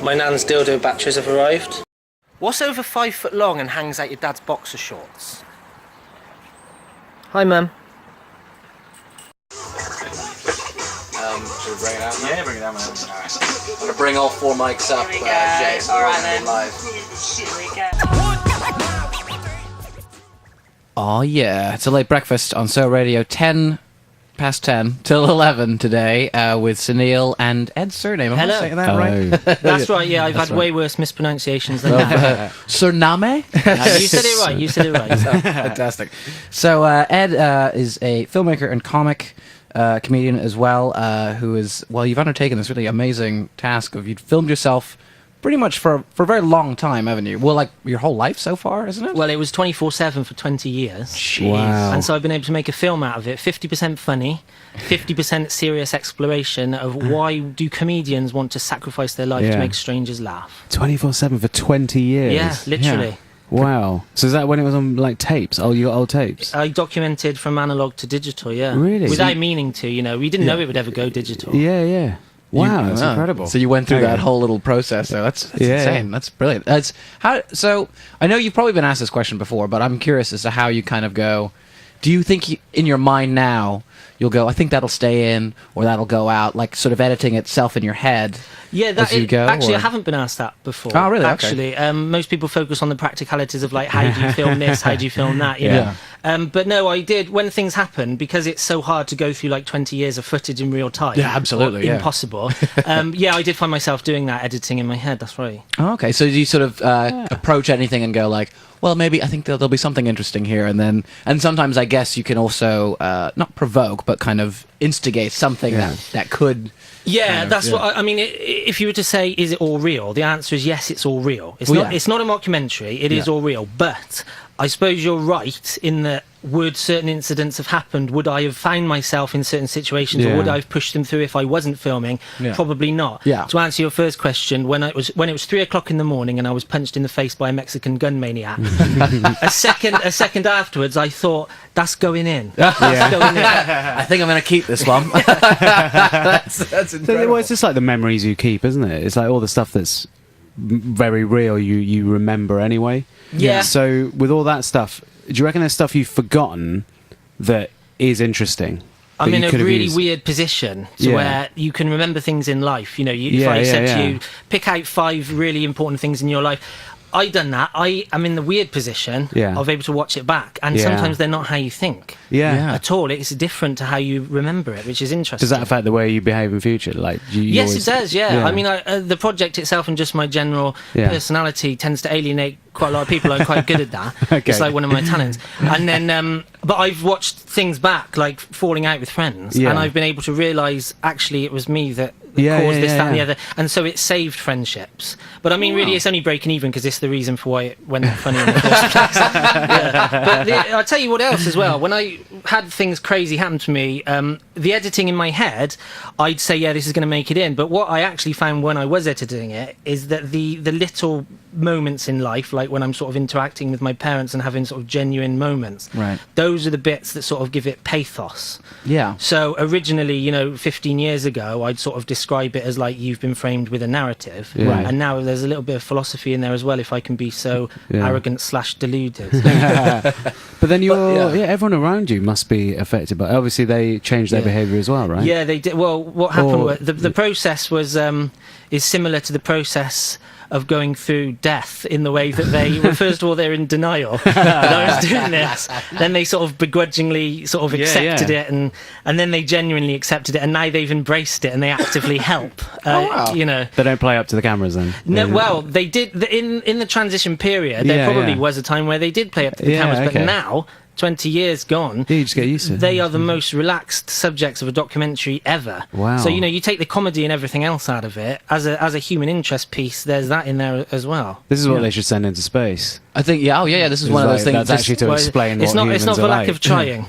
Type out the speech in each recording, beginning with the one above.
My nan's dildo batteries have arrived. What's over 5 foot long and hangs out your dad's boxer shorts? Hi, Mum. Should we bring it out now? Yeah, bring it out, man. Alright. I'm gonna bring all 4 mics up, Jay, so we're all gonna be live. Oh yeah, it's a late breakfast on Soho Radio, 10 past 10 till 11 today, with Sunil and Ed Surname. Am I saying that right? That's right, yeah, I've had way worse mispronunciations than that. Surname? You said it right, you said it right. Fantastic. So Ed is a filmmaker and comic comedian as well, who is, well, you've undertaken this really amazing task of, you'd filmed yourself pretty much for a very long time, haven't you? Well, like your whole life so far, isn't it? Well, it was 24/7 for 20 years. Jeez. Wow. And so I've been able to make a film out of it, 50% funny, 50% serious exploration of why do comedians want to sacrifice their life to make strangers laugh. 24/7 for 20 years. Yeah, literally. Wow. So is that when it was on like tapes? Oh, you got old tapes? I documented from analog to digital, yeah. Really? Without meaning to, you know. We didn't know it would ever go digital. Yeah, yeah. Wow, that's incredible. So you went through Okay. that whole little process. So that's insane. That's brilliant. That's how. So I know you've probably been asked this question before, but I'm curious as to how you kind of go. Do you think in your mind now you'll go, I think that'll stay in or that'll go out, like sort of editing itself in your head? Yeah, as you go, actually, or? I haven't been asked that before. Oh, really? Okay. Actually, most people focus on the practicalities of like, how do you film this? How do you film that? You know. But no, I did when things happen, because it's so hard to go through like 20 years of footage in real time. Yeah, absolutely. Yeah. Impossible. Yeah, I did find myself doing that, editing in my head. That's right. Oh, okay, so do you sort of approach anything and go like, well, maybe I think there'll be something interesting here, and sometimes I guess you can also not provoke, but kind of instigate something that could. Yeah, that's what I mean. If you were to say, is it all real? The answer is yes, it's all real. It's not. It's not a mockumentary. It is all real. But I suppose you're right in that. Would certain incidents have happened? Would I have found myself in certain situations, or would I have pushed them through if I wasn't filming? Probably not. Yeah. To answer your first question, when it was 3 o'clock in the morning and I was punched in the face by a Mexican gun maniac, a second afterwards, I thought that's going in. That's going in. I think I'm going to keep this one. that's incredible. Well, it's just like the memories you keep, isn't it? It's like all the stuff that's very real you remember anyway. Yeah. So with all that stuff, do you reckon there's stuff you've forgotten that is interesting? I'm in a really weird position where you can remember things in life. You know, if I said to you, pick out 5 really important things in your life, I've done that. I am in the weird position of able to watch it back, and sometimes they're not how you think at all. It's different to how you remember it, which is interesting. Does that affect the way you behave in future? Like, yes, it does. Yeah. I mean, the project itself and just my general personality tends to alienate quite a lot of people. I'm quite good at that. It's like one of my talents. And then, but I've watched things back, like falling out with friends, and I've been able to realise actually it was me that caused this, that, and the other, and so it saved friendships. But I mean, really, it's only breaking even because it's the reason for why it went funny in the first place. But I'll tell you what else as well. When I had things crazy happen to me, the editing in my head, I'd say, yeah, this is going to make it in. But what I actually found when I was editing it is that the little moments in life, like when I'm sort of interacting with my parents and having sort of genuine moments, those are the bits that sort of give it pathos. Yeah. So originally, 15 years ago, I'd sort of describe it as like you've been framed with a narrative, and now there's a little bit of philosophy in there as well, if I can be so arrogant/deluded. But then everyone around you must be affected by. Obviously, they change their behaviour as well, right? Yeah, they did. Well, what happened was the process was is similar to the process of going through death, in the way that they well, first of all, they're in denial that I was doing this, then they sort of begrudgingly sort of accepted it, and then they genuinely accepted it, and now they've embraced it and they actively help. They don't play up to the cameras then. No, well, they did in the transition period. There probably was a time where they did play up to the cameras, but now 20 years gone, you just get used to it. They are the most relaxed subjects of a documentary ever. Wow. So, you take the comedy and everything else out of it. As a human interest piece, there's that in there as well. This is what they should send into space. I think, this is one of those things. That's actually to explain what humans it's not are for like. lack of trying.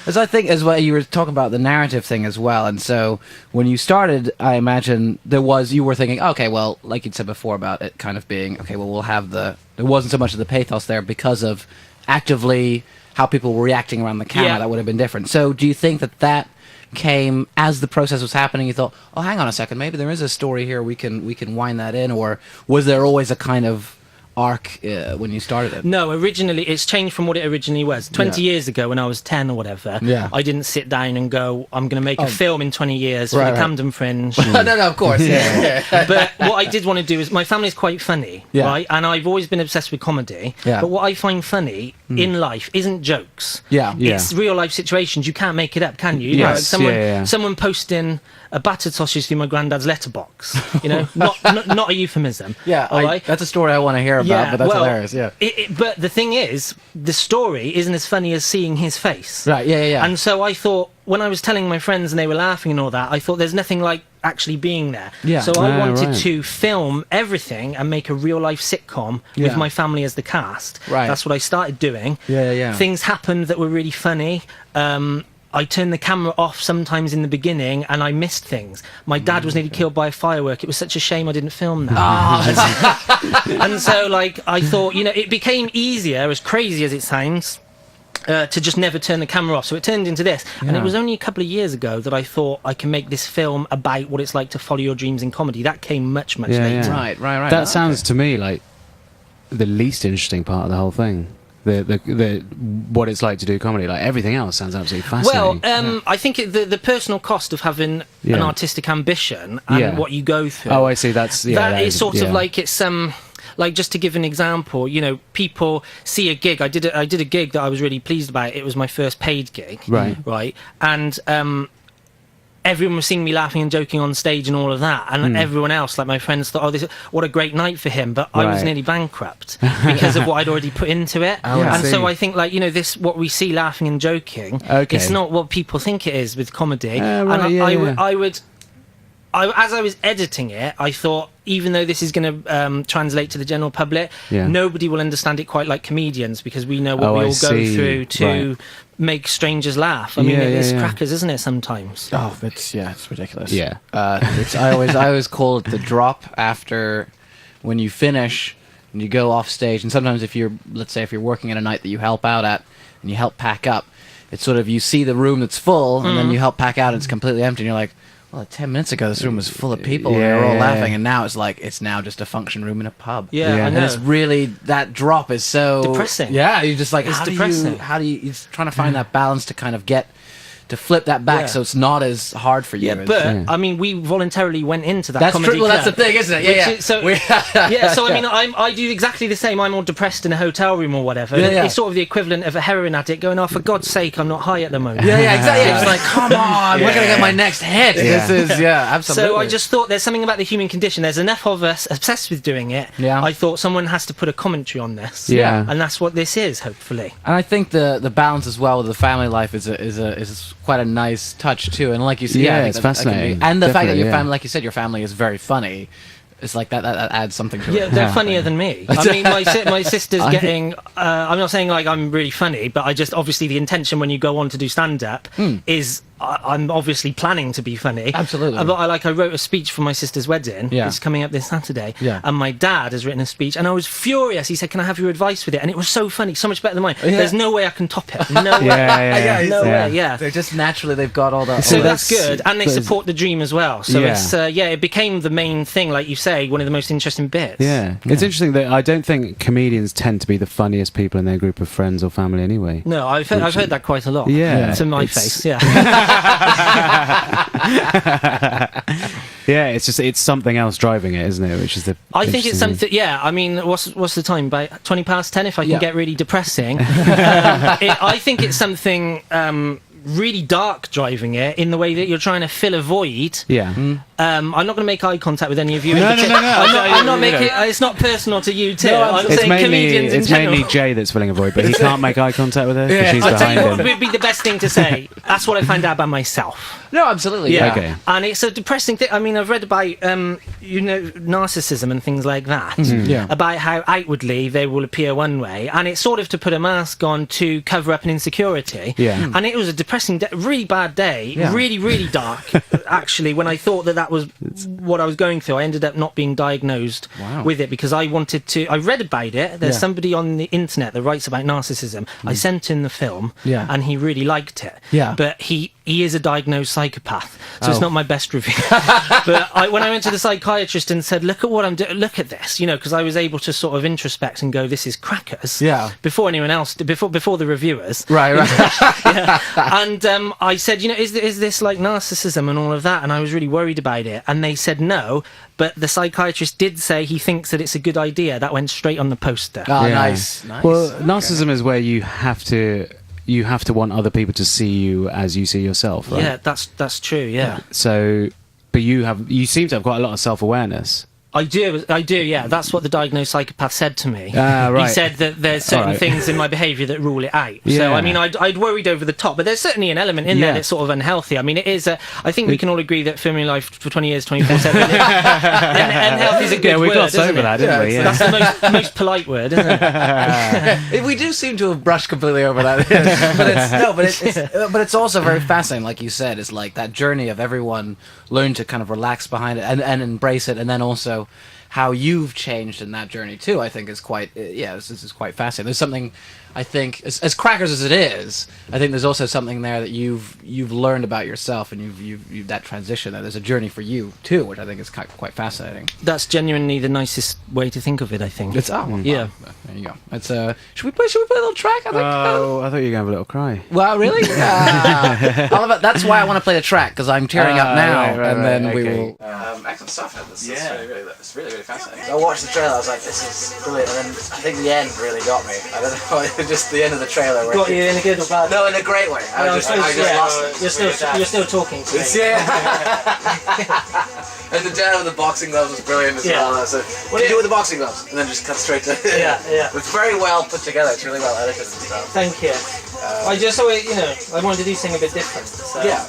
As I think, as well, you were talking about the narrative thing as well, and so when you started, I imagine you were thinking, okay, well, like you'd said before about it kind of being, okay, well, we'll have there wasn't so much of the pathos there because of actively how people were reacting around the camera, that would have been different. So do you think that came as the process was happening? You thought, oh, hang on a second, maybe there is a story here, we can wind that in, or was there always a kind of arc when you started it? No, originally it's changed from what it originally was. 20 years ago, when I was 10 or whatever, I didn't sit down and go, I'm going to make a film in 20 years for the Camden Fringe. No, of course. But what I did want to do is, my family's quite funny, right? And I've always been obsessed with comedy. But what I find funny in life isn't jokes. It's real life situations. You can't make it up, can you? Yes. Someone posting a battered sausage through my granddad's letterbox. You know, not a euphemism. That's a story I want to hear about, but that's hilarious. But the thing is, the story isn't as funny as seeing his face. Right, And so I thought, when I was telling my friends and they were laughing and all that, I thought there's nothing like actually being there. So I wanted to film everything and make a real life sitcom with my family as the cast. That's what I started doing. Things happened that were really funny. I turned the camera off sometimes in the beginning and I missed things. My dad was nearly killed by a firework. It was such a shame I didn't film that. And so, like, I thought, you know, it became easier, as crazy as it sounds, to just never turn the camera off. So it turned into this. And it was only a couple of years ago that I thought I can make this film about what it's like to follow your dreams in comedy. That came much later. Right. That sounds to me like the least interesting part of the whole thing. The what it's like to do comedy. Like, everything else sounds absolutely fascinating. Well, I think the personal cost of having an artistic ambition and what you go through. Oh, I see. That is sort of like, it's like, just to give an example, you know, people see a gig. I did a gig that I was really pleased about. It was my first paid gig, right, and everyone was seeing me laughing and joking on stage and all of that, and everyone else, like my friends, thought, oh, what a great night for him. But I was nearly bankrupt because of what I'd already put into it. So I think, like, you know, this, what we see laughing and joking, it's not what people think it is with comedy. I would, as I was editing it, I thought, even though this is going to translate to the general public, nobody will understand it quite like comedians, because we know what we all go through to make strangers laugh. I mean, it's crackers, isn't it, sometimes? Oh, it's ridiculous. I always call it the drop after, when you finish and you go off stage. And sometimes if you're working at a night that you help out at and you help pack up, it's sort of, you see the room that's full and then you help pack out and it's completely empty and you're like, well, 10 minutes ago this room was full of people and they were all laughing, and now it's now just a function room in a pub. And it's really, that drop is so depressing. You're just like, it's how depressing. do you you're trying to find that balance to kind of get to flip that back so it's not as hard for you. I mean, we voluntarily went into that that's comedy true. Well, club, that's the thing, isn't it? So I mean, I do exactly the same. I'm all depressed in a hotel room or whatever. It's sort of the equivalent of a heroin addict going, oh, for God's sake, I'm not high at the moment. Exactly. It's like, come on, we're gonna get my next hit. This is absolutely. So I just thought, there's something about the human condition. There's enough of us obsessed with doing it. I thought someone has to put a commentary on this. And that's what this is, hopefully. And I think the balance as well with the family life is quite a nice touch too. And like you said, it's fascinating. And the fact that your family, like you said, your family is very funny. It's like that adds something to it. Yeah, they're funnier than me. I mean, my sister's getting... I'm not saying, like, I'm really funny, but I just... Obviously, the intention when you go on to do stand-up is... I'm obviously planning to be funny. Absolutely. But I wrote a speech for my sister's wedding. It's coming up this Saturday. And my dad has written a speech, and I was furious. He said, can I have your advice with it? And it was so funny, so much better than mine. There's no way I can top it. No way. No way. They're just naturally, they've got all that. So that's good. And they support the dream as well. So it's, it became the main thing, like you say, one of the most interesting bits. It's interesting that I don't think comedians tend to be the funniest people in their group of friends or family anyway. No, I've heard that quite a lot. To my face, it's something else driving it, isn't it? Which is I think it's something. I mean, what's the time? About 20 past 10. If I can get really depressing, I think it's something really dark driving it, in the way that you're trying to fill a void. I'm not going to make eye contact with any of you. No. I'm not making. It's not personal to you too. I'm saying comedians in general. It's mainly Jay that's filling a void, but he can't make eye contact with her because she's behind him. What would be the best thing to say? That's what I found out about myself. No, absolutely. Okay. And it's a depressing thing. I mean, I've read about narcissism and things like that. About how outwardly they will appear one way, and it's sort of to put a mask on to cover up an insecurity. And it was a depressing, really bad day. Really, really dark. Actually, when I thought that was what I was going through, I ended up not being diagnosed with it because I wanted to. I read about it. There's somebody on the internet that writes about narcissism. I sent in the film, and he really liked it. Yeah. But he is a diagnosed psychopath, so it's not my best review. But when I went to the psychiatrist and said, "Look at what I'm doing. Look at this," because I was able to sort of introspect and go, "This is crackers." Yeah. Before anyone else, before the reviewers. Right. Yeah. And I said, is this like narcissism and all of that? And I was really worried about it. And they said no, but the psychiatrist did say he thinks that it's a good idea. That went straight on the poster. Oh, nice. Well, narcissism is where you have to want other people to see you as you see yourself, right? Yeah, that's true. Yeah. So, but you seem to have quite a lot of self-awareness. I do, yeah. That's what the diagnosed psychopath said to me. Right. He said that there's certain things in my behaviour that rule it out. Yeah. So, I mean, I'd worried over the top, but there's certainly an element in there that's sort of unhealthy. I mean, it is, I think we can all agree that filming life for 20 years, 24/7, unhealthy is a good word, we glossed isn't over it? that, didn't we? Yeah. That's the most polite word, isn't it? We do seem to have brushed completely over that. But it's also very fascinating, like you said. It's like that journey of everyone learn to kind of relax behind it and embrace it, and then also how you've changed in that journey too. I think is quite this is quite fascinating. There's something, I think, as crackers as it is, I think there's also something there that you've learned about yourself, and you've that transition. That there's a journey for you too, which I think is quite fascinating. That's genuinely the nicest way to think of it, I think. It's yeah. There you go. It's should we play a little track? I think. I thought you were gonna have a little cry. Well, really? That's why I want to play the track, because I'm tearing up now, and then we will. Excellent stuff. It's really fascinating. I watched the trailer. I was like, this is brilliant. And then I think the end really got me. I don't know, just the end of the trailer. Got you in a good or bad? No, in a great way. I just lost it. You're still talking to me. Yeah. And the dad with the boxing gloves was brilliant as well. So, what do you do with the boxing gloves? And then just cut straight to yeah. It's very well put together. It's really well edited and stuff. Thank you. I just thought, I wanted to do something a bit different. So. Yeah.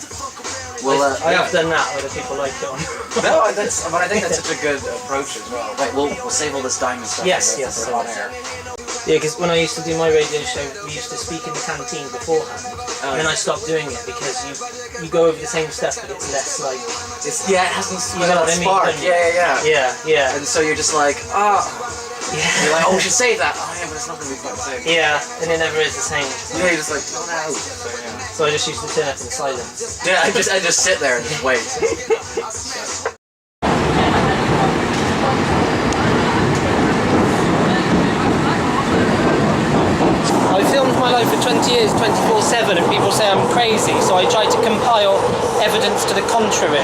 Well, I have done that, whether people like it or not. No, but I think that's such a good approach as well. Right, we'll save all this diamond stuff. Yes. On air. Yeah, because when I used to do my radio show, we used to speak in the canteen beforehand, and then I stopped doing it because you go over the same stuff, but it's less like it hasn't that spark. Yeah. And so you're just like, you're like, we should save that. Oh yeah, but it's not gonna be quite the same. Yeah, and it never is the same. Yeah, you're just like, oh no. So I just used to turn up in silence. Yeah, I just sit there and just wait. I filmed my life for 20 years, 24/7, and people say I'm crazy, so I try to compile evidence to the contrary.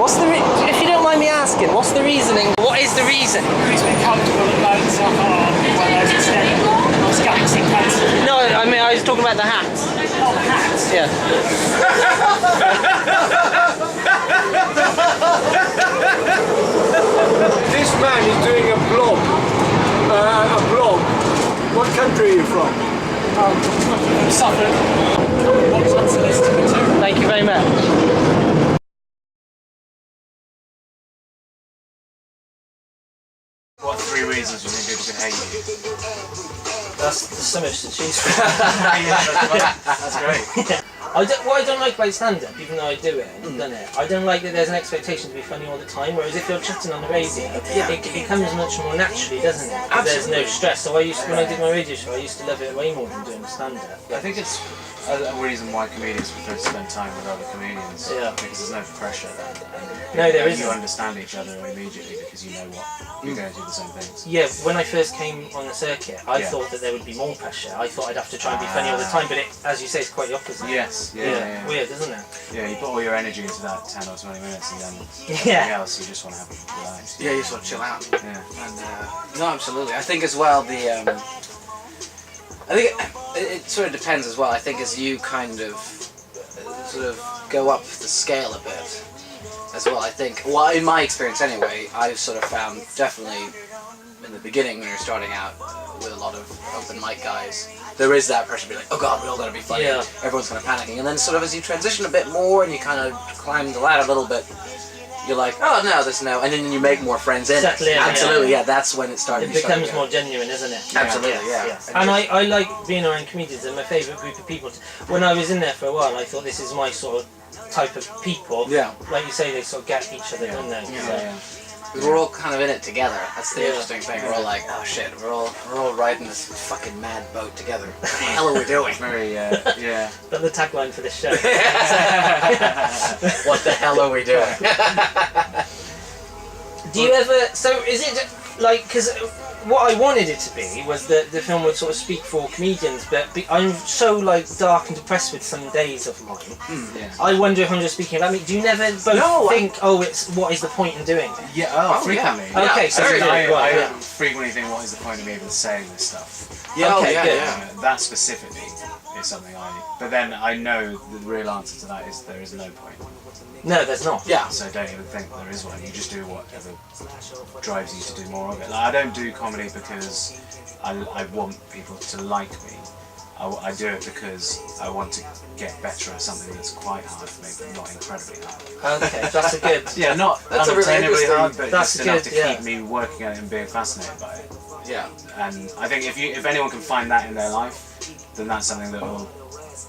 If you don't mind me asking, what's the reasoning? What is the reason? It's been comfortable at moments like, one of those instead. I was galaxy pants. No, I mean, I was talking about the hats. Oh, the hats? Yeah. This man is doing a blog. What country are you from? Suffolk. What's unsolicited too? Thank you very much. What 3 reasons you think people can hate you? That's so much to choose from. That's great. What I don't like about stand-up, even though I do it and I've done it, I don't like that there's an expectation to be funny all the time, whereas if you're chatting on the radio, it comes much more naturally, doesn't it? Because there's no stress. So when I did my radio show, I used to love it way more than doing stand-up. I think it's a reason why comedians prefer to spend time with other comedians. Yeah. Because there's no pressure then. No, there isn't. You understand each other immediately because you know what you're going to do the same things. Yeah, when I first came on the circuit, I thought that there would be more pressure. I thought I'd have to try and be funny all the time, but as you say, it's quite the opposite. Yes. Yeah. Weird, isn't it? Yeah, you put all your energy into that 10 or 20 minutes and then everything else you just want to have a relax. Yeah, you just want to chill out. Yeah. And, no, absolutely. I think as well I think it sort of depends as well. I think as you kind of sort of go up the scale a bit as well, I think, well, in my experience anyway, I've sort of found definitely in the beginning when you're starting out with a lot of open mic guys, there is that pressure to be like, oh god, we all gotta be funny, everyone's kind of panicking, and then sort of as you transition a bit more and you kind of climb the ladder a little bit, you're like, oh no, there's no, and then you make more friends in Exactly, it. Absolutely, yeah. That's when it started. It becomes more genuine, isn't it? Absolutely, yeah. And I like being around comedians. They're my favourite group of people. When I was in there for a while, I thought this is my sort of type of people. Yeah. Like you say, they sort of get each other, don't they? Because we're all kind of in it together. That's the interesting thing. We're all like, oh shit, we're all riding this fucking mad boat together. What the hell are we doing? Very, yeah. That's the tagline for this show. What the hell are we doing? Do you ever? So is it like because what I wanted it to be was that the film would sort of speak for comedians, but I'm so like dark and depressed with some days of mine. I wonder if I'm just speaking about me. Do you never both think, it's what is the point in doing it? Yeah, frequently. Yeah. Okay, so I frequently think, what is the point of me even saying this stuff? Yeah, good. That specifically is something but then I know the real answer to that is there is no point. No, there's not. Yeah. So don't even think there is one. You just do whatever drives you to do more of it. Like, I don't do comedy because I want people to like me. I do it because I want to get better at something that's quite hard for me, but not incredibly hard. Okay, that's a good. Yeah, that's really hard, but that's just enough good, to keep me working at it and being fascinated by it. Yeah. And I think if anyone can find that in their life, then that's something that will.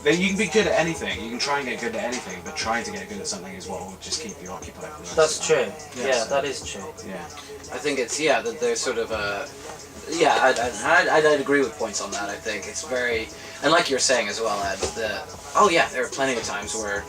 Then you can be good at anything. You can try and get good at anything, but trying to get good at something is what will just keep you occupied. For the rest That's of true. the time. Yeah, that is true. Yeah. I think it's that there's sort of a I'd agree with points on that. I think it's very, and like you're saying as well, Ed, there are plenty of times where,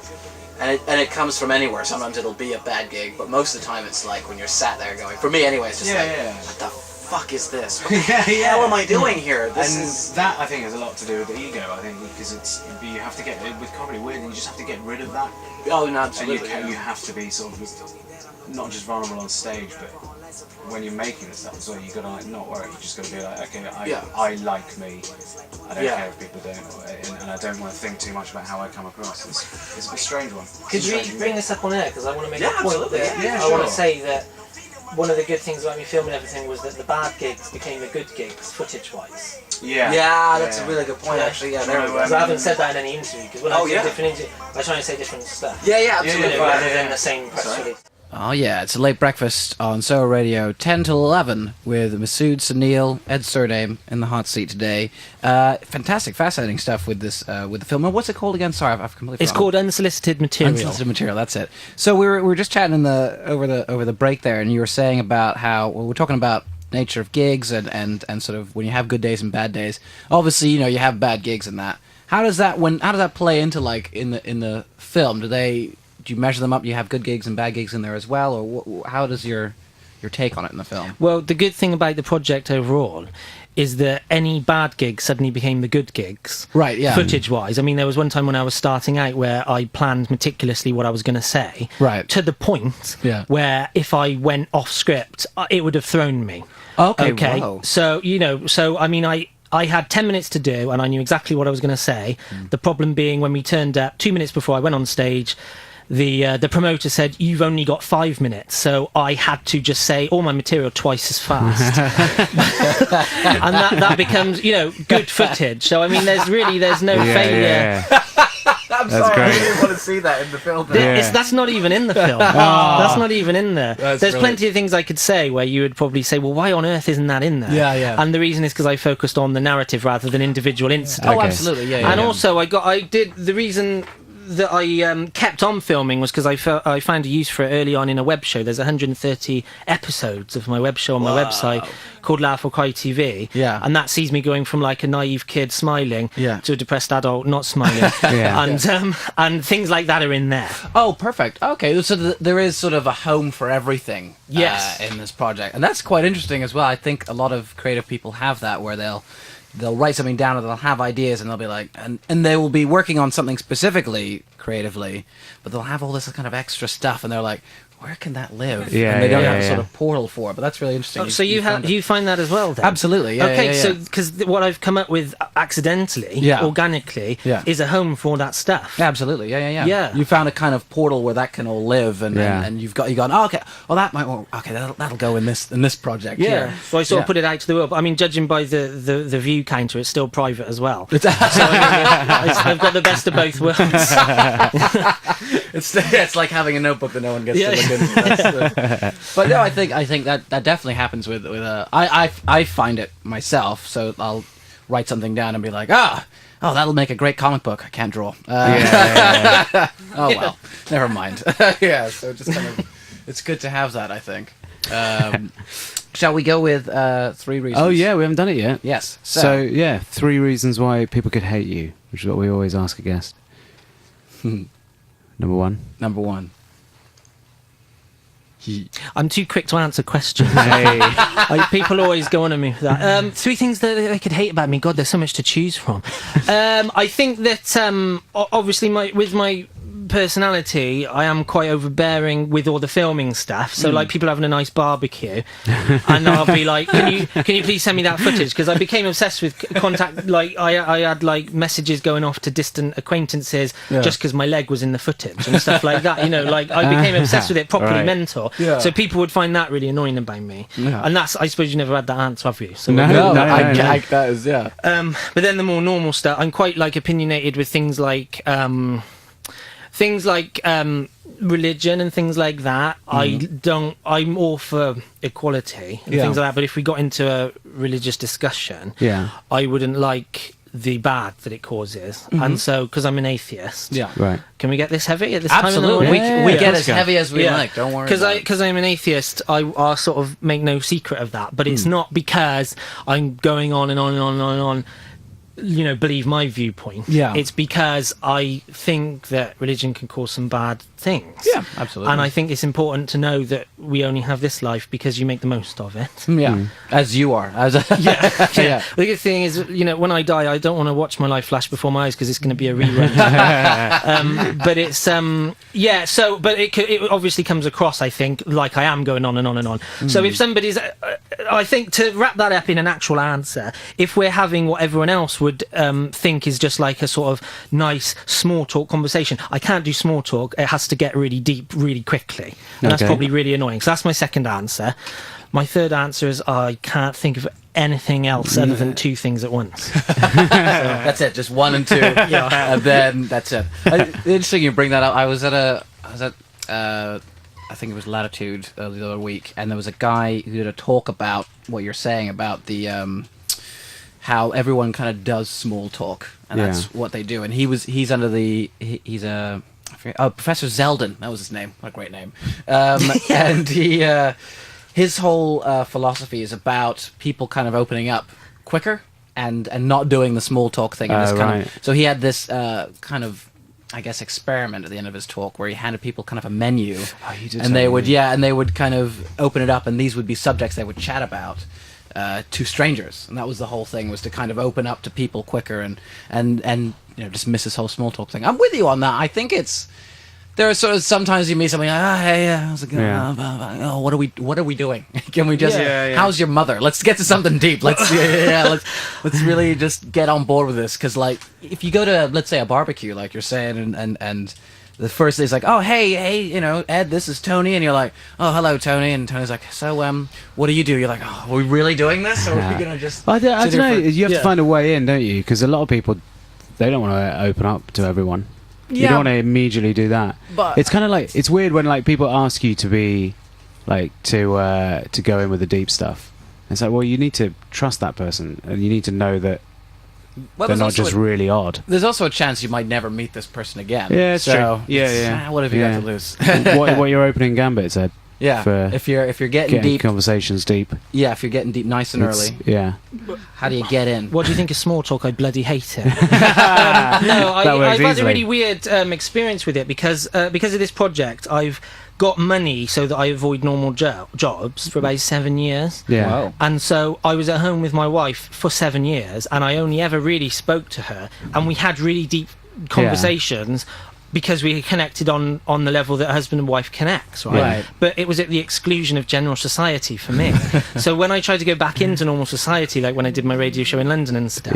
and it comes from anywhere. Sometimes it'll be a bad gig, but most of the time it's like when you're sat there going, for me anyway, it's just what the fuck is this? What the hell am I doing here? That I think has a lot to do with the ego. I think because you have to get with comedy. Weirdly, you just have to get rid of that. Oh, no, absolutely. And you have to be sort of not just vulnerable on stage, but when you're making this stuff as well, you gotta like not worry. You just gotta be like, okay, I like me. I don't care if people don't, and I don't want to think too much about how I come across. It's a strange one. Could you bring this up on air? Because I want to make a point. Absolutely. I want to say that one of the good things about me filming everything was that the bad gigs became the good gigs, footage-wise. Yeah, that's a really good point, actually. Yeah, there we go. Because I haven't said that in any interview. Because when I do different interviews, I try and say different stuff. Yeah, absolutely. Rather than the same press release. Oh yeah, it's a late breakfast on Soho Radio, 10 till 11, with Masood Sunil, Ed Surname in the hot seat today. Fantastic, fascinating stuff with this, with the film. And what's it called again? Sorry, I've completely It's called Unsolicited Material. Unsolicited Material, that's it. So we were just chatting over the break there, and you were saying about how we're talking about nature of gigs and sort of when you have good days and bad days. Obviously, you have bad gigs and that. How does that play into like in the film? Do you measure them up? Do you have good gigs and bad gigs in there as well, or how does your take on it in the film? Well, the good thing about the project overall is that any bad gigs suddenly became the good gigs. Right, yeah. Footage-wise. I mean, there was one time when I was starting out where I planned meticulously what I was going to say. Right. To the point where if I went off script, it would have thrown me. Okay. Wow. So, I mean, I had 10 minutes to do, and I knew exactly what I was going to say. The problem being when we turned up 2 minutes before I went on stage, the promoter said, you've only got 5 minutes, so I had to just say all my material twice as fast. And that becomes, good footage. So, I mean, there's no failure. Yeah. I'm That's sorry, great. I didn't want to see that in the film. That's not even in the film. That's not even in there. There's brilliant. plenty of things I could say where you would probably say, well, why on earth isn't that in there? Yeah. And the reason is because I focused on the narrative rather than individual incidents. Oh, absolutely, yeah. And also, the reason that I kept on filming was because I found a use for it early on in a web show. There's 130 episodes of my web show on my website called Laugh or Cry TV. Yeah. And that sees me going from like a naive kid smiling to a depressed adult not smiling. And things like that are in there. Oh, perfect. Okay, so there is sort of a home for everything Yes. In this project. And that's quite interesting as well. I think a lot of creative people have that where they'll write something down or they'll have ideas and they'll be like, and they will be working on something specifically creatively, but they'll have all this kind of extra stuff and they're like, where can that live? Yeah, and they don't yeah, have a yeah. sort of portal for it, but that's really interesting. So you find that as well then? Absolutely, yeah. Okay, yeah. so because what I've come up with accidentally, organically, is a home for that stuff. Absolutely, yeah. Yeah. You found a kind of portal where that can all live, and you've gone, oh, okay, well that might, that'll go in this project. Yeah, here. so I sort of put it out to the world. But I mean, judging by the view counter, it's still private as well. So I mean, I've got the best of both worlds. It's like having a notebook that no one gets to look But no, I think that definitely happens with I find it myself. So I'll write something down and be like, oh, that'll make a great comic book. I can't draw. Oh well, never mind. Yeah, so just kind of, it's good to have that, I think. Shall we go with 3 reasons? Oh yeah, we haven't done it yet. Yes. So yeah, 3 reasons why people could hate you, which is what we always ask a guest. Number one. I'm too quick to answer questions. Hey. People always go on at me for that. 3 things that they could hate about me. God, there's so much to choose from. I think that obviously with my personality, I am quite overbearing with all the filming stuff. So like people having a nice barbecue, and I'll be like, "Can you please send me that footage?" Because I became obsessed with contact. Like I had like messages going off to distant acquaintances just because my leg was in the footage and stuff like that. You know, like I became obsessed with it, properly mental. Yeah. So people would find that really annoying about me. Yeah. And that's, I suppose you never had that answer, have you? So no, that is, yeah. But then the more normal stuff, I'm quite like opinionated with things like religion and things like that. I'm all for equality and things like that, but if we got into a religious discussion, I wouldn't like the bad that it causes. And so, because I'm an atheist, right. Can we get this heavy at this Absolutely. time in the morning? We get as heavy as we like, don't worry. Because I'm an atheist, I'll sort of make no secret of that, but it's not because I'm going on and on and on and on and on, you know, believe my viewpoint. It's because I think that religion can cause some bad things. Yeah, absolutely. And I think it's important to know that we only have this life because you make the most of it. Yeah, as you are. Yeah. The good thing is, you know, when I die, I don't want to watch my life flash before my eyes because it's going to be a rerun. But it's So, but it obviously comes across, I think, like I am going on and on and on. So if somebody's, I think to wrap that up in an actual answer, if we're having what everyone else would think is just like a sort of nice small talk conversation, I can't do small talk. It has to get really deep really quickly, and that's probably really annoying. So that's my second answer. My third answer is I can't think of anything else other than 2 things at once. So that's it, just 1 and 2. And then that's it. Interesting you bring that up. I was at I think it was Latitude the other week, and there was a guy who did a talk about what you're saying about the how everyone kind of does small talk, and that's what they do. And he's Professor Zeldin, that was his name. What a great name. And his whole philosophy is about people kind of opening up quicker and not doing the small talk thing. So he had this kind of, I guess, experiment at the end of his talk where he handed people kind of a menu, and they would kind of open it up, and these would be subjects they would chat about to strangers, and that was the whole thing, was to kind of open up to people quicker and you know, just miss this whole small talk thing. I'm with you on that. I think there are sort of sometimes you meet somebody, hey, how's it going? Oh, what are we doing? Can we just how's your mother? Let's get to something deep. Let's let's really just get on board with this, because like if you go to, let's say, a barbecue like you're saying, and the first thing is like, oh, hey, you know, Ed, this is Tony. And you're like, oh, hello, Tony. And Tony's like, so, what do you do? You're like, oh, are we really doing this? Or are we going to just... I don't know. You have to find a way in, don't you? Because a lot of people, they don't want to open up to everyone. You don't want to immediately do that. But it's kind of like, it's weird when like people ask you to be, like, to go in with the deep stuff. It's like, well, you need to trust that person. And you need to know that they're not just really odd. There's also a chance you might never meet this person again. Yeah, it's true. Yeah. What have you got to lose? what your opening gambit said. Yeah. If you're getting deep, conversations deep. Yeah, if you're getting deep nice and early. Yeah. How do you get in? What do you think of small talk? I bloody hate it. I've had a really weird experience with it because of this project. I've got money so that I avoid normal jobs for about 7 years. Yeah. Wow. And so I was at home with my wife for 7 years, and I only ever really spoke to her, and we had really deep conversations because we connected on the level that husband and wife connects, right? But it was at the exclusion of general society for me. So when I tried to go back into normal society, like when I did my radio show in London and stuff,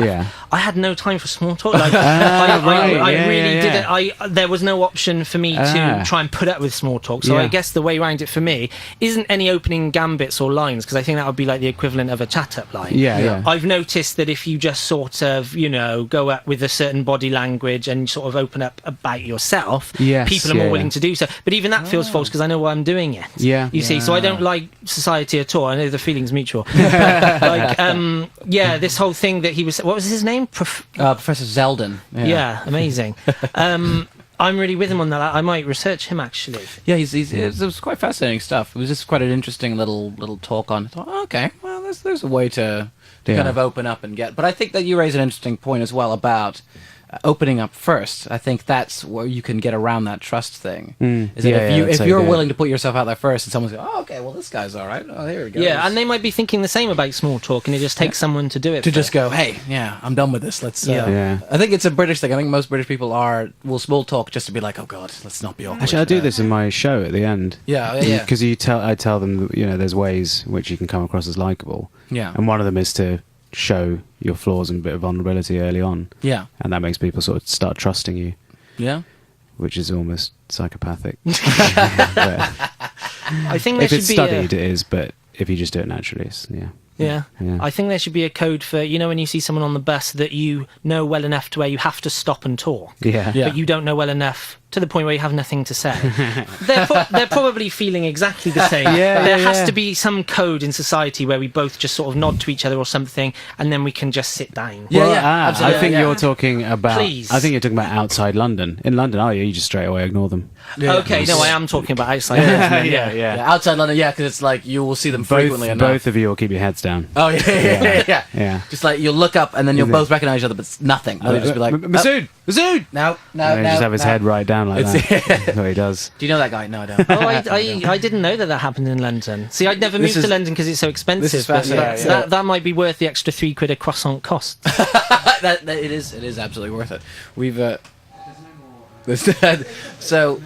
I had no time for small talk. Like, I really didn't. There was no option for me to try and put up with small talk. So I guess the way around it for me isn't any opening gambits or lines, because I think that would be like the equivalent of a chat-up line. I've noticed that if you just sort of, you know, go up with a certain body language and sort of open up about yourself, yourself, Yes, people are more willing to do so. But even that feels false because I know why I'm doing it. Yeah. You see, so I don't like society at all. I know the feeling's mutual. But, like, this whole thing that he was... What was his name? Professor Zeldin. Yeah, amazing. I'm really with him on that. I might research him, actually. Yeah, it was quite fascinating stuff. It was just quite an interesting little talk on. I thought, okay, well, there's a way to kind of open up and get. But I think that you raise an interesting point as well about opening up first. I think that's where you can get around that trust thing. Is that if you're willing to put yourself out there first, and someone's like, oh, okay, well, this guy's all right. Oh, here we go. Yeah, and they might be thinking the same about small talk, and it just takes someone to do it. To just go, hey, I'm done with this. Let's. I think it's a British thing. I think most British people will small talk just to be like, oh god, let's not be awkward. Actually, I do this in my show at the end. Yeah. Because I tell them, there's ways which you can come across as likable. Yeah. And one of them is to show your flaws and a bit of vulnerability early on. Yeah. And that makes people sort of start trusting you. Yeah. Which is almost psychopathic. I think there if should it's be studied, it is, but if you just do it naturally, it's, Yeah. I think there should be a code for, when you see someone on the bus that you know well enough to where you have to stop and talk. Yeah. But you don't know well enough to the point where you have nothing to say. They're probably feeling exactly the same. There has to be some code in society where we both just sort of nod to each other or something, and then we can just sit down. Absolutely. I think you're talking about... Please. I think you're talking about outside London. In London, you just straight away ignore them. Okay, no, I am talking about outside London. Yeah, outside London, because it's like you will see them frequently enough. Both of you will keep your heads down. Oh, yeah. Just like you'll look up and then you'll both recognise each other, but it's nothing. They'll just be like, Masood! Masood! No. Just have his head right down like that. That's what he does. Do you know that guy? No, I don't. I didn't know that happened in London. See, I'd never moved to London because it's so expensive. This is fascinating. That might be worth the extra £3 a croissant cost. It is absolutely worth it. We've so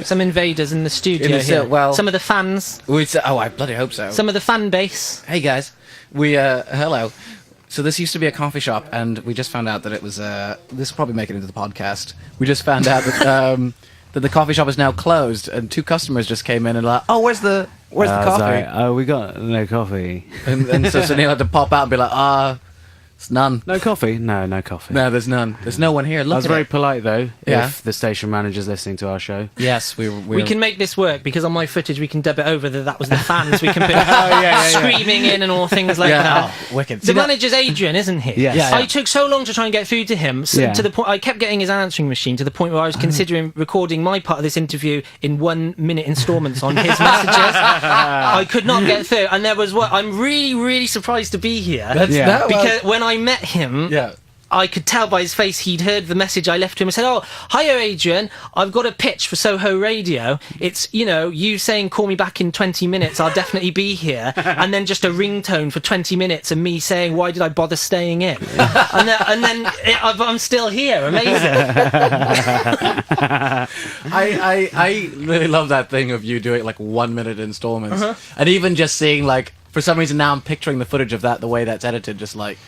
some invaders in the studio here. Well, some of the fans. I bloody hope so. Some of the fan base. Hey guys, hello. So this used to be a coffee shop, and we just found out that it was. This will probably make it into the podcast. We just found out that that the coffee shop is now closed, and 2 customers just came in and like, oh, where's the coffee? Sorry. We got no coffee. And so Neil had to pop out and be like, it's none. No coffee? No coffee. No, there's none. There's no one here. Look, I was very polite though. Yeah. If the station manager's listening to our show. Yes, we can make this work because on my footage we can dub it over that was the fans. We can put screaming in and all things like that. Oh, wicked. The manager's Adrian, isn't he? Yes. Yeah. I took so long to try and get through to him to the point I kept getting his answering machine to the point where I was considering recording my part of this interview in 1-minute installments on his messages. I could not get through, and there was I'm really, really surprised to be here because when I met him. Yeah. I could tell by his face he'd heard the message I left to him and said, oh, hiya, Adrian, I've got a pitch for Soho Radio. It's, you saying call me back in 20 minutes, I'll definitely be here. And then just a ringtone for 20 minutes and me saying, why did I bother staying in? and then I'm still here. Amazing. I really love that thing of you doing like 1-minute installments. And even just seeing like, for some reason now I'm picturing the footage of that, the way that's edited, just like,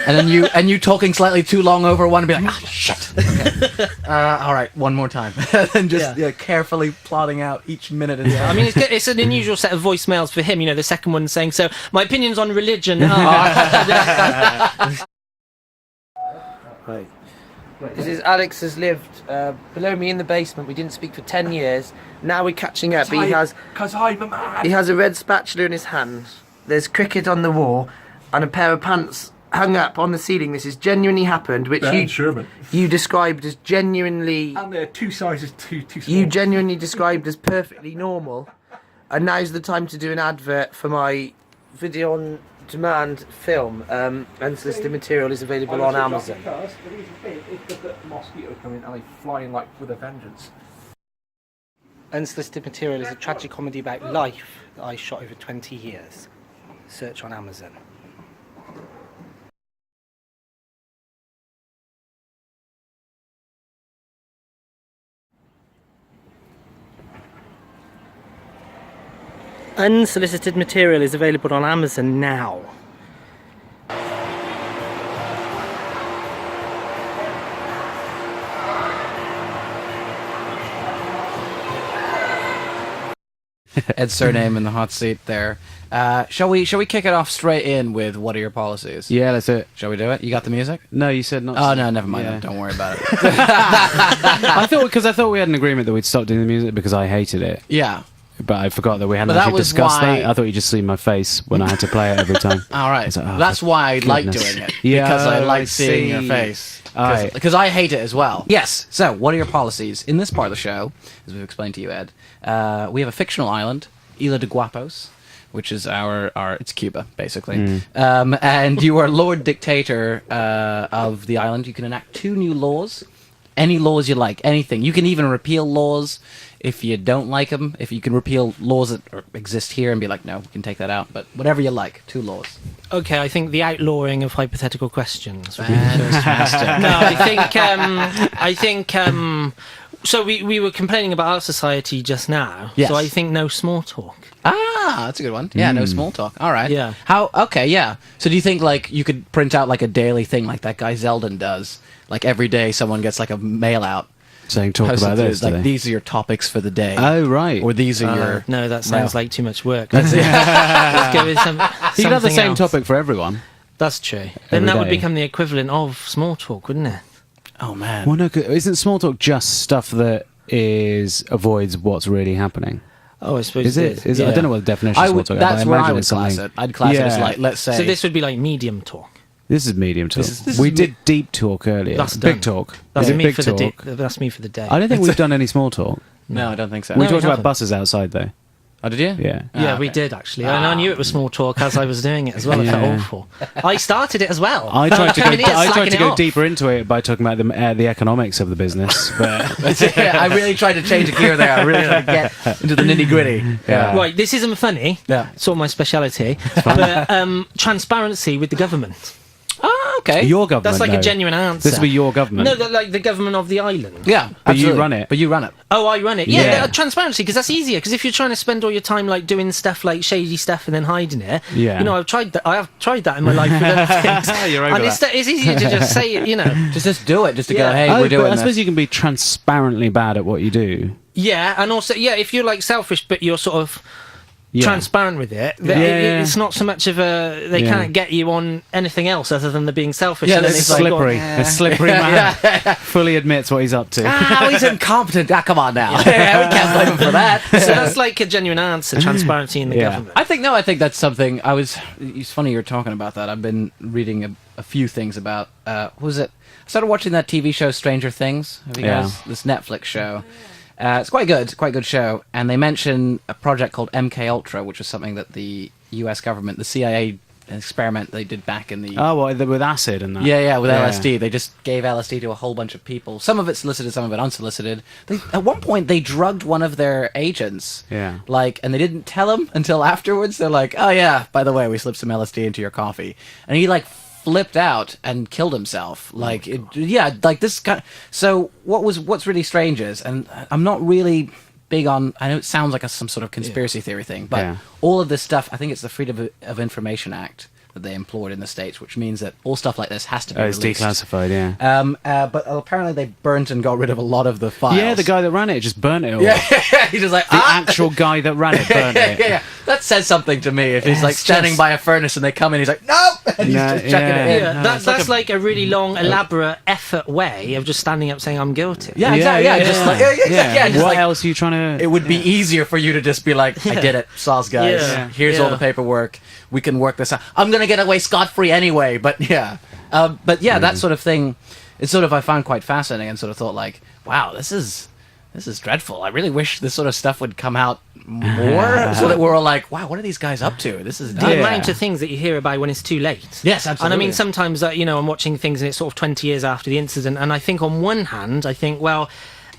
and then you talking slightly too long over one and be like, shit. Okay. All right, one more time, and just carefully plotting out each minute. I mean, it's an unusual set of voicemails for him. The second one saying, "So my opinions on religion." Right. This is Alex has lived below me in the basement. We didn't speak for 10 years. Now we're catching up. He has a red spatula in his hand. There's cricket on the wall and a pair of pants hung up on the ceiling. This has genuinely happened, which you described as genuinely... And they're 2 sizes too small. You genuinely described as perfectly normal. And now's the time to do an advert for my video on demand film. Unsolicited material is available on Amazon. Because the reason being is that the mosquitoes come in and they fly in like with a vengeance. Unsolicited Material is a tragic comedy about life that I shot over 20 years. Search on Amazon. Unsolicited Material is available on Amazon now. Ed Surname in the hot seat there. Shall we kick it off straight in with what are your policies? Yeah, let's do it. Shall we do it? You got the music? No, you said not. Oh no, never mind. Don't worry about it. I thought we had an agreement that we'd stop doing the music because I hated it. Yeah. But I forgot that we hadn't actually discussed that. I thought you just see my face when I had to play it every time. All right. Like, that's why I like doing it. Yeah, because I like seeing your face. Because I hate it as well. Yes. So, what are your policies? In this part of the show, as we've explained to you, Ed, we have a fictional island, Isla de Guapos, which is it's Cuba, basically. And you are Lord Dictator of the island. You can enact 2 new laws. Any laws you like, anything. You can even repeal laws if you don't like them. If you can repeal laws that exist here and be like, no, we can take that out. But whatever you like, 2 laws. Okay, I think the outlawing of hypothetical questions would be Fantastic. No, I think. So we were complaining about our society just now. Yes. So I think no small talk. Ah, that's a good one. Yeah, no small talk. All right. Yeah. Okay, yeah. So do you think, like, you could print out, like, a daily thing like that guy Zeldin does? Like, every day someone gets, like, a mail out. Saying talk about this, like, these are your topics for the day. Oh, right. Or these are your... No, that sounds like too much work. Let's go with you could have the same else. topic for everyone. That's true. Then that would become the equivalent of small talk, wouldn't it? Oh, man. Well, no, isn't small talk just stuff that avoids what's really happening? Oh, I suppose it is. I don't know what the definition of small talk is. That's where I would class it. I'd class it as, like, let's say... So this would be like medium talk. This is medium talk. We did deep talk earlier. That's big talk. That's me big for talk? that's me for the day. I don't think we've done any small talk. No, I don't think so. We No, talked we about haven't. buses outside, though. Oh, did you? Yeah. Yeah, okay. we did actually. And I knew it was small talk as I was doing it as well. It felt awful. I started it as well. I tried to go. I tried to go off. deeper into it by talking about the economics of the business, but Yeah, I really tried to change a gear there. I really tried to get into the nitty gritty. Yeah. Right, this isn't funny. Yeah. Sort of my speciality. But transparency with the government. Ah, okay. your government. That's like though. a genuine answer. This will be your government. No, like the government of the island. Yeah, But you absolutely. run it. But you run it. Oh, I run it. Yeah, Yeah. transparency, because that's easier. Because if you're trying to spend all your time like doing stuff like shady stuff and then hiding it, Yeah. you know, I have tried that in my life with other things. You're over and that. it's easier to just say it, you know. Just do it. Just to go, Yeah. hey, Oh, we're but doing I this. suppose you can be transparently bad at what you do. Yeah, and also, yeah, if you're like selfish, but you're sort of Yeah. transparent with it, it's not so much of a. They can't get you on anything else other than the being selfish. Yeah, and then it's it's like, Slippery. Yeah. A slippery man. Fully admits what he's up to. He's incompetent. Come on now. Yeah, we can't blame him for that. so that's like a genuine answer, transparency in the Yeah. government. I think that's something. It's funny you're talking about that. I've been reading a few things about. What was it? I started watching that TV show Stranger Things. Have you guys? This Netflix show. It's quite good. It's quite a good show. And they mention a project called MK Ultra, which is something that the U.S. government, the CIA experiment they did back in the... Oh, well, with acid and that. Yeah, with LSD. They just gave LSD to a whole bunch of people. Some of it solicited, some of it unsolicited. At one point, they drugged one of their agents. Yeah. And they didn't tell him until afterwards. They're like, oh yeah, by the way, we slipped some LSD into your coffee. And he, flipped out and killed himself. This kind. So what's really strange is, and I'm not really big on. I know it sounds like some sort of conspiracy theory thing, but all of this stuff. I think it's the Freedom of Information Act that they employed in the States, which means that all stuff like this has to be It's released. declassified, yeah. But apparently they burnt and got rid of a lot of the files. Yeah, the guy that ran it just burnt it all. Yeah, he's just like The actual guy that ran it burnt it. yeah. That says something to me. If he's it's standing just- by a furnace and they come in, he's like, no, and he's just chucking it in. Yeah, No, that's like a really long, elaborate effort way of just standing up saying I'm guilty. Yeah, exactly. Yeah, just like just what like, else are you trying to... it would be easier for you to just be like, I did it, Saws guys. Yeah. Here's all the paperwork. We can work this out. I'm gonna get away scot-free anyway, but yeah. That sort of thing. It's sort of I found quite fascinating, and sort of thought like, wow, this is dreadful. I really wish this sort of stuff would come out more, so that we're all like, wow, what are these guys up to? This is The deep. amount of things that you hear about when it's too late. Yes, absolutely. And I mean, sometimes, I'm watching things and it's sort of 20 years after the incident, and I think on one hand, well,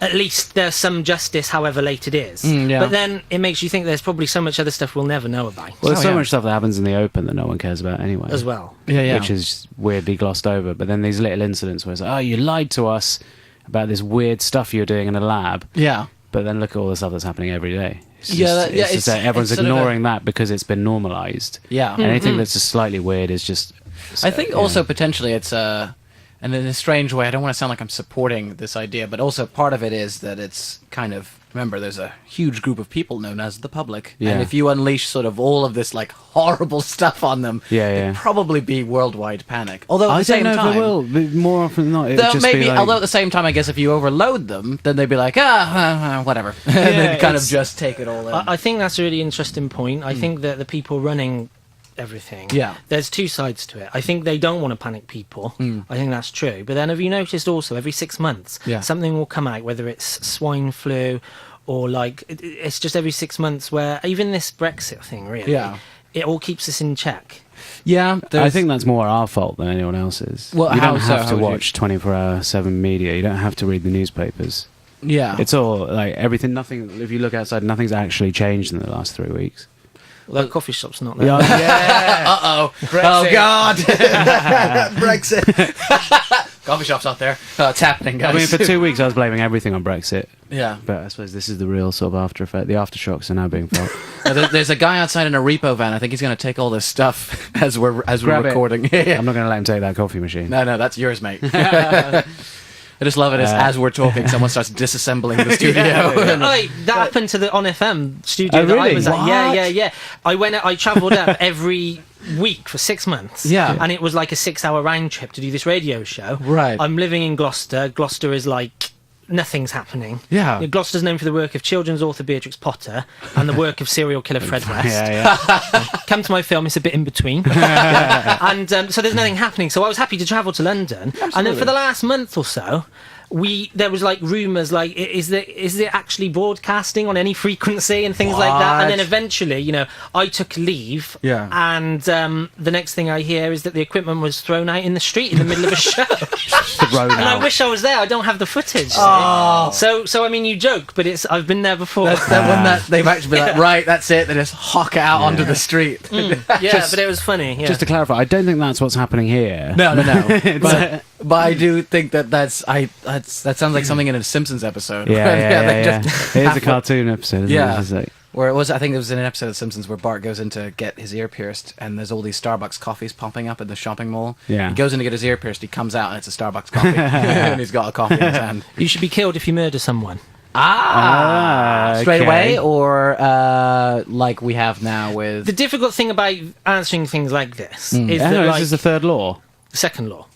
at least there's some justice, however late it is. Yeah. But then it makes you think there's probably so much other stuff we'll never know about. Well, there's Oh, so yeah. much stuff that happens in the open that no one cares about anyway. as well. Yeah. Which is weirdly glossed over. But then these little incidents where it's like, oh, you lied to us about this weird stuff you're doing in a lab. Yeah. But then look at all the stuff that's happening every day. It's It's just that everyone's sort of ignoring that because it's been normalised. Yeah. Anything that's just slightly weird is just... I think also potentially it's And in a strange way, I don't want to sound like I'm supporting this idea, but also part of it is that it's kind of, remember, there's a huge group of people known as the public. Yeah. And if you unleash sort of all of this like horrible stuff on them, it'd probably be worldwide panic. Although at the same time, I don't know if it will, but more often than not, it would just maybe, be like... although at the same time, I guess if you overload them, then they'd be like, whatever. And then kind of just take it all in. I think that's a really interesting point. I think that the people running everything, there's two sides to it. I think they don't want to panic people. I think that's true. But then have you noticed also every 6 months something will come out, whether it's swine flu or like it's just every 6 months, where even this Brexit thing, really, it all keeps us in check. I think that's more our fault than anyone else's. Well, you don't have to watch 24/7 media. You don't have to read the newspapers. It's all like everything. Nothing. If you look outside, nothing's actually changed in the last 3 weeks. Well, that coffee shop's not there. Uh-oh. Oh, God. Brexit. Coffee shop's not there. Oh, it's happening, guys. I mean, for 2 weeks I was blaming everything on Brexit. Yeah. But I suppose this is the real sort of after effect. The aftershocks are now being felt. There's a guy outside in a repo van. I think he's going to take all this stuff as we're recording. I'm not going to let him take that coffee machine. No, that's yours, mate. I just love it as we're talking, someone starts disassembling the studio. That happened to the On FM studio that I was at. Yeah. I travelled up every week for 6 months. Yeah. And it was like a 6-hour round trip to do this radio show. Right. I'm living in Gloucester. Gloucester is like... nothing's happening. Yeah. Gloucester's known for the work of children's author Beatrix Potter and the work of serial killer Fred West. Come to my film, it's a bit in between. And so there's nothing happening. So I was happy to travel to London. Absolutely. And then for the last month or so, there was like rumours like, is it actually broadcasting on any frequency and things like that? And then eventually, I took leave. Yeah. And the next thing I hear is that the equipment was thrown out in the street in the middle of a show. I wish I was there. I don't have the footage. Oh. So I mean, you joke, but I've been there before. That's that one that they've actually been like, right, that's it. They just hawk it out onto the street. But it was funny. Yeah. Just to clarify, I don't think that's what's happening here. No. but I do think that sounds like something in a Simpsons episode. Yeah. It is a cartoon episode, isn't it? Where it was, I think it was in an episode of Simpsons where Bart goes in to get his ear pierced, and there's all these Starbucks coffees popping up in the shopping mall. Yeah. He goes in to get his ear pierced, he comes out, and it's a Starbucks coffee. And he's got a coffee in his hand. You should be killed if you murder someone. Straight away, or like we have now with... The difficult thing about answering things like this is that, this is the third law. The second law.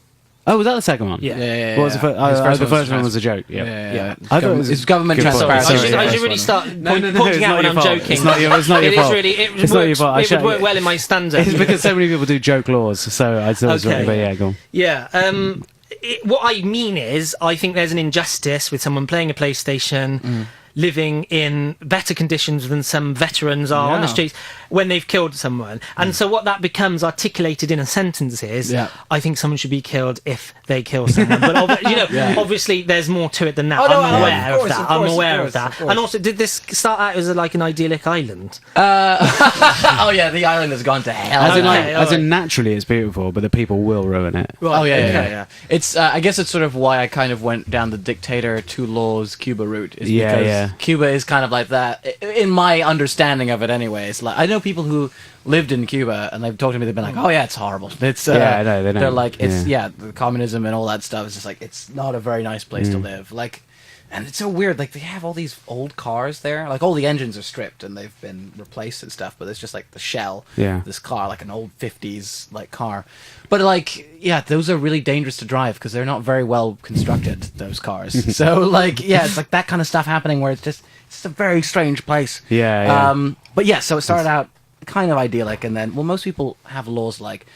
Oh, was that the second one? Yeah. What was the first? The first one was a joke. Yeah. I thought it was government transparency. I should really start pointing out when I'm joking. It's not your fault. It would work well in my stand-up. It's because so many people do joke laws, so I thought it was right. But yeah, go on. Yeah. What I mean is, I think there's an injustice with someone playing a PlayStation, living in better conditions than some veterans are on the streets when they've killed someone. And so what that becomes articulated in a sentence is, I think someone should be killed if they kill someone. But obviously there's more to it than that. I'm aware of that. And also, did this start out as an idyllic island? The island has gone to hell. As in naturally it's beautiful, but the people will ruin it. Right. It's I guess it's sort of why I kind of went down the dictator, two laws, Cuba route. Is because Cuba is kind of like that, in my understanding of it anyway. It's like, I know people who lived in Cuba and they've talked to me, they've been like, oh yeah, it's horrible. It's they're like, it's the communism and all that stuff is just like, it's not a very nice place to live. Like, and it's so weird, like they have all these old cars there, like all the engines are stripped and they've been replaced and stuff, but it's just like the shell, this car, like an old 50s like car. But like, those are really dangerous to drive because they're not very well constructed, those cars. So like, it's like that kind of stuff happening where it's a very strange place. But so it started out kind of idyllic, and then, well, most people have laws like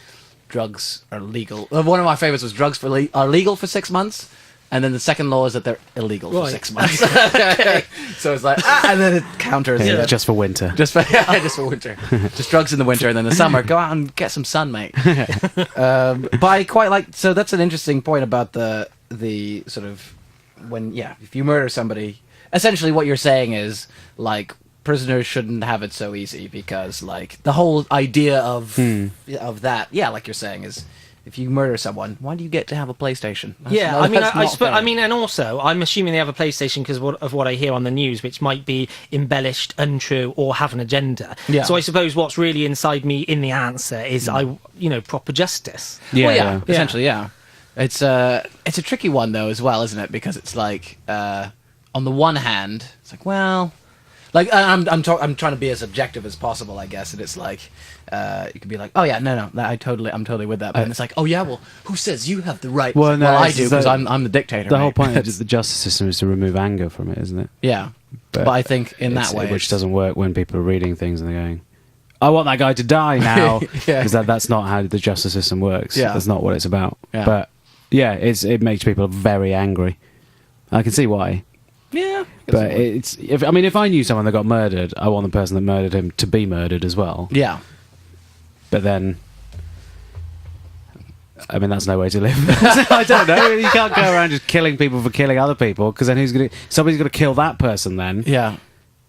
drugs are legal. One of my favorites was drugs are legal for 6 months. And then the second law is that they're illegal for 6 months. So it's like, and then it counters. Just for winter. Just for winter. Just drugs in the winter, and then the summer, go out and get some sun, mate. But I quite like, so that's an interesting point about the sort of, when, if you murder somebody, essentially what you're saying is, like, prisoners shouldn't have it so easy, because, like, the whole idea of that, like you're saying, is, if you murder someone, why do you get to have a PlayStation? And also, I'm assuming they have a PlayStation because of what I hear on the news, which might be embellished, untrue, or have an agenda. Yeah. So I suppose what's really inside me in the answer is, proper justice. Essentially, It's a tricky one though as well, isn't it? Because it's like on the one hand, it's like, well, like I'm trying to be as objective as possible, I guess, and it's like you could be like, oh yeah, no, I'm totally with that, but then it's like, oh yeah, well, who says you have the right? Well, no, I do because I'm the dictator. The whole point of the justice system is to remove anger from it, isn't it? Yeah, but I think in that way, which doesn't work when people are reading things and they're going, I want that guy to die now, because that's not how the justice system works. Yeah. That's not what it's about. Yeah. But yeah, it makes people very angry. I can see why. Yeah, but if I knew someone that got murdered, I want the person that murdered him to be murdered as well. Yeah. But then, I mean, that's no way to live. I don't know. You can't go around just killing people for killing other people, because then somebody's going to kill that person then. Yeah.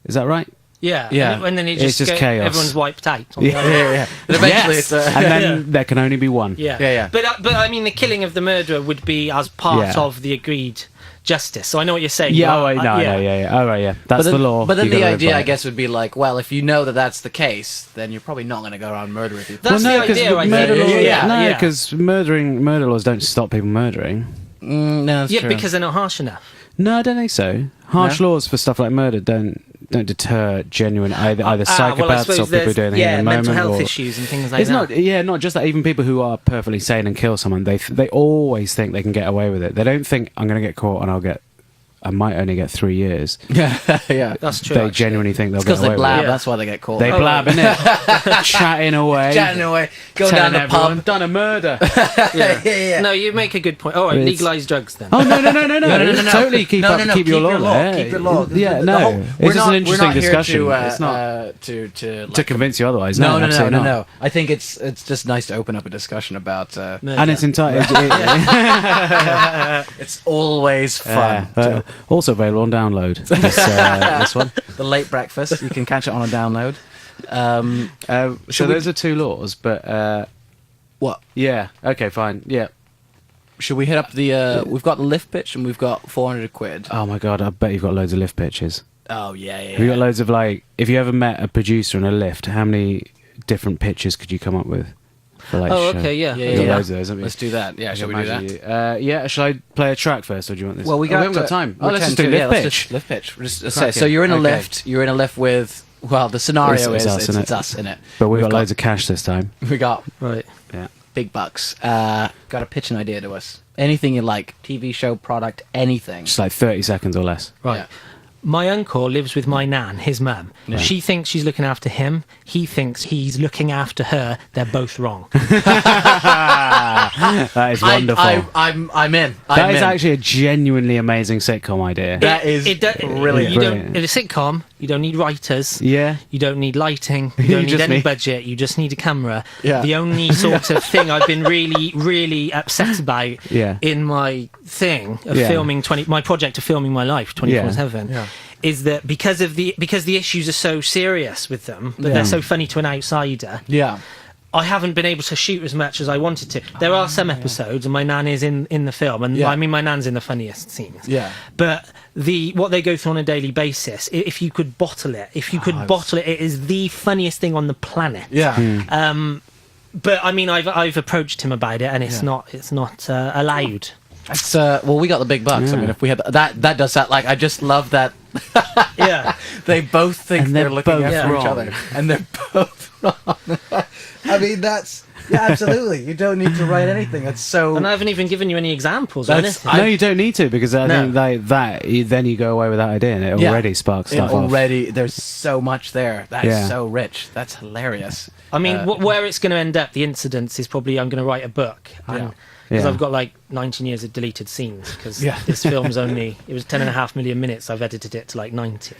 Is that right? Yeah. Yeah. And then it's just chaos. Everyone's wiped out. Yeah. But eventually yes. And then there can only be one. Yeah. But I mean, the killing of the murderer would be as part of the agreed justice. So I know what you're saying. Yeah. Oh, right, yeah. All right, yeah. That's the law. But then the idea, I guess, would be like, well, if you know that that's the case, then you're probably not going to go around murdering people. That's the idea, I think. No, because murder laws don't stop people murdering. No, that's true. Because they're not harsh enough. No, I don't think so. Harsh laws for stuff like murder don't deter genuine either psychopaths or people doing it in the moment. Mental health issues and things like that. Not just that. Even people who are perfectly sane and kill someone, they always think they can get away with it. They don't think, I'm going to get caught and I might only get 3 years. Yeah, that's true. They genuinely think they'll get away with it. Because they blab, that's why they get caught. They blab, innit? Chatting away. Go down the pub. Done a murder. Yeah. No, you make a good point. All right, legalise drugs then. Oh, no. Totally keep your law there. Keep your law. Yeah, no. It's just an interesting discussion. It's not to convince you otherwise. No. I think it's just nice to open up a discussion about murder. And it's entirely... It's always fun. Also available on download. This one, The Late Breakfast. You can catch it on a download. So those are two laws, but what? Yeah. Okay. Fine. Yeah. Should we hit up the? We've got the lift pitch, and we've got 400 quid. Oh my god! I bet you've got loads of lift pitches. Oh yeah. Have you got loads of if you ever met a producer in a lift, how many different pitches could you come up with? Okay, yeah. Loads of those, let's do that. Yeah, shall we do that? Yeah, shall I play a track first, or do you want this? Well, we haven't got time. Let's just do lift pitch. Lift pitch. So you're in a lift. You're in a lift with. Well, the scenario is it's us in it. But we've got loads of cash this time. We got big bucks. Got to pitch an idea to us. Anything you like, TV show, product, anything. Just like 30 seconds or less. Right. Yeah. My uncle lives with my nan, his mum. Yeah. She thinks she's looking after him. He thinks he's looking after her. They're both wrong. That is wonderful. I'm in. That is actually a genuinely amazing sitcom idea. That is brilliant. In a sitcom, you don't need writers. Yeah. You don't need lighting. You don't need any budget. You just need a camera. Yeah. The only sort of thing I've been really, really upset about in my thing of filming my project of filming my life 24/7 is that because the issues are so serious with them, but they're so funny to an outsider. Yeah. I haven't been able to shoot as much as I wanted to. There are some episodes, and my nan is in the film, and I mean, my nan's in the funniest scenes. Yeah. But what they go through on a daily basis, if you could bottle it, it is the funniest thing on the planet. Yeah. But I mean, I've approached him about it, and it's not allowed. It's well, we got the big bucks. I mean, if we had that does that. Like, I just love that. They both think they're looking after each other, and they're both wrong. I mean, that's absolutely. You don't need to write anything. That's so. And I haven't even given you any examples. No, you don't need to, because I think then you go away with that idea, and it already sparks stuff. Already, there's so much there. That's so rich. That's hilarious. I mean, where it's going to end up, the incidents is probably I'm going to write a book. Because I've got like 19 years of deleted scenes, because this film's it was 10.5 million minutes. I've edited it to like 90.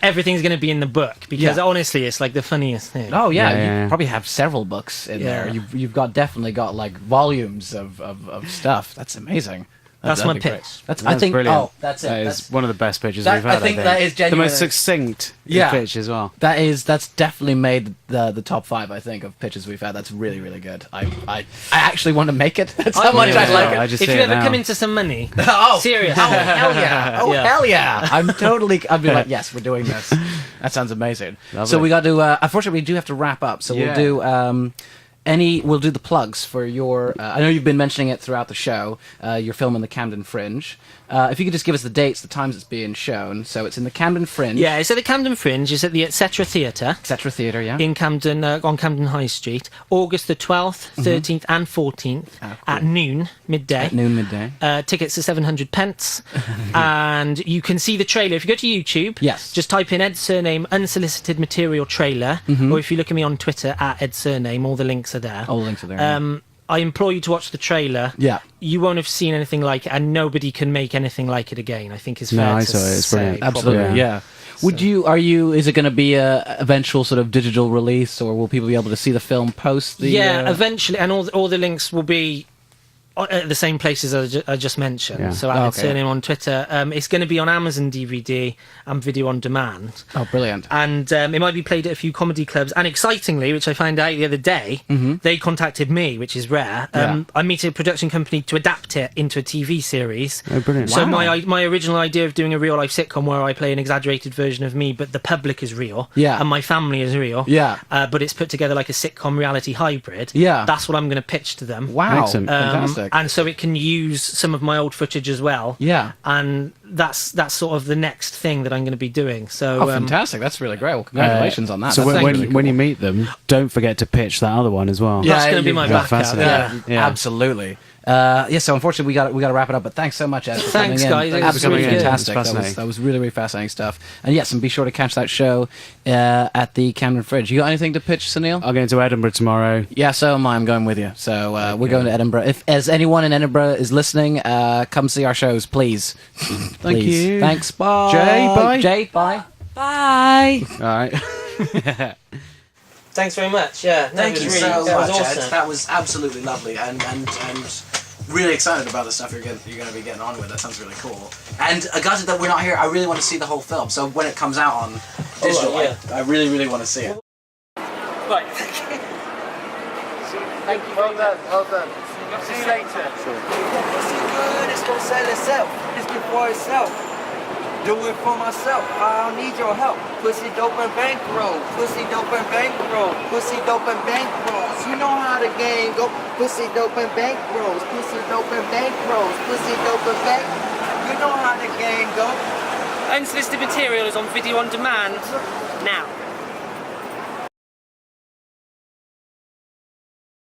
Everything's going to be in the book, because honestly, it's like the funniest thing. Oh yeah, you probably have several books in there. You've definitely got like volumes of stuff. That's amazing. That's my pitch. That's brilliant. Oh, that's it. That is one of the best pitches we've had. I think that is genuinely the most success pitch as well. That's definitely made the top 5. I think of pitches we've had. That's really, really good. I actually want to make it. That's how much I like it. If you ever come into some money, seriously, hell yeah! I'd be like, yes, we're doing this. That sounds amazing. Lovely. So we got to. Unfortunately, we do have to wrap up. So we'll do. we'll do the plugs for your, I know you've been mentioning it throughout the show, your film in the Camden Fringe. If you could just give us the dates, the times it's being shown. So it's in the Camden Fringe. Yeah, it's at the Camden Fringe. It's at the Etc. Theatre. Etc. Theatre, yeah. In Camden, on Camden High Street. August the 12th, 13th and 14th at noon, midday. At noon, midday. Tickets are 700 pence. And you can see the trailer. If you go to YouTube, just type in Ed Surname Unsolicited Material Trailer. Or if you look at me on Twitter, at Ed Surname, all the links are there. All the links are there. I implore you to watch the trailer. Yeah. You won't have seen anything like it, and nobody can make anything like it again, I think is fair to say. It's brilliant. Absolutely, yeah. Is it going to be a eventual sort of digital release, or will people be able to see the film post the... Yeah, eventually, and all the links will be at the same places I just mentioned. Yeah. So Ed Surname on Twitter. It's going to be on Amazon DVD and video on demand. Oh, brilliant. And it might be played at a few comedy clubs. And excitingly, which I found out the other day, they contacted me, which is rare. I meet a production company to adapt it into a TV series. Oh, brilliant. So my original idea of doing a real life sitcom where I play an exaggerated version of me, but the public is real. Yeah. And my family is real. Yeah. But it's put together like a sitcom reality hybrid. Yeah. That's what I'm going to pitch to them. Wow. Excellent. Fantastic. And so it can use some of my old footage as well. Yeah. And that's sort of the next thing that I'm going to be doing. So fantastic. That's really great. Well, congratulations on that. So That's when really cool. you meet them, don't forget to pitch that other one as well. that's going to be my backup. Fascinating. Yeah. Absolutely. So unfortunately we got to wrap it up, but thanks so much, Ed, for coming Thanks, in. guys. Thanks for coming in. Fantastic. Fascinating. That was really, really fascinating stuff. And yes, and be sure to catch that show at the Camden Fringe. You got anything to pitch, Sunil? I'll go to Edinburgh tomorrow. Yeah, so am I. I'm going with you. So we're going to Edinburgh. If as anyone in Edinburgh is listening, come see our shows, please. Thank you. Thanks. Bye. Jay, bye. Jay, bye. Bye. All right. Thanks very much. Yeah. Thank you so much, awesome. Ed. That was absolutely lovely, and really excited about the stuff you're going to be getting on with. That sounds really cool. And gutted that we're not here. I really want to see the whole film. So when it comes out on digital, I really, really want to see it. Right. Thank you. Well done. Well done. See you later. Pussy good. It's gonna sell itself. It's good for itself. Do it for myself. I don't need your help. Pussy dope and bankroll. Pussy dope and bankroll. Pussy dope and bankrolls. You know how the game go. Pussy dope and bankrolls. Pussy dope and bankrolls. Pussy dope and bank. You know how the game go. Unsolicited Material is on video on demand now.